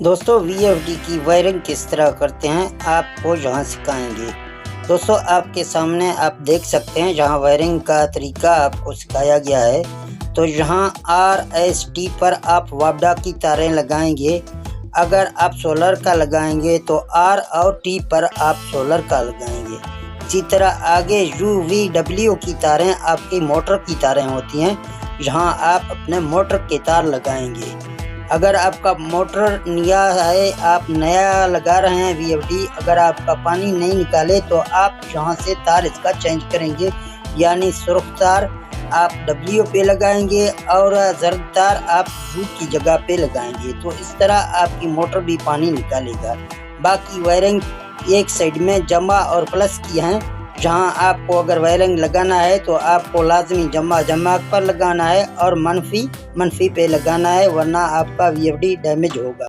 दोस्तों वीएफडी की वायरिंग किस तरह करते हैं आपको यहाँ सिखाएंगे। दोस्तों आपके सामने आप देख सकते हैं जहाँ वायरिंग का तरीका आपको सिखाया गया है। तो यहाँ RST पर आप वापडा की तारें लगाएंगे। अगर आप सोलर का लगाएंगे तो R और T पर आप सोलर का लगाएंगे। इसी तरह आगे UVW की तारें आपकी मोटर की तारें होती हैं, जहाँ आप अपने मोटर के तार लगाएंगे। अगर आपका मोटर नया है, आप नया लगा रहे हैं वीएफडी, अगर आपका पानी नहीं निकाले तो आप यहाँ से तार इसका चेंज करेंगे, यानी सुर्ख तार आप W पे लगाएंगे और जर्द तार आप U की जगह पे लगाएंगे। तो इस तरह आपकी मोटर भी पानी निकालेगा। बाकी वायरिंग एक साइड में जमा और प्लस की हैं, जहां आपको अगर वायरिंग लगाना है तो आपको लाजमी जमा पर लगाना है और मनफी पे लगाना है, वरना आपका वीएफडी डैमेज होगा।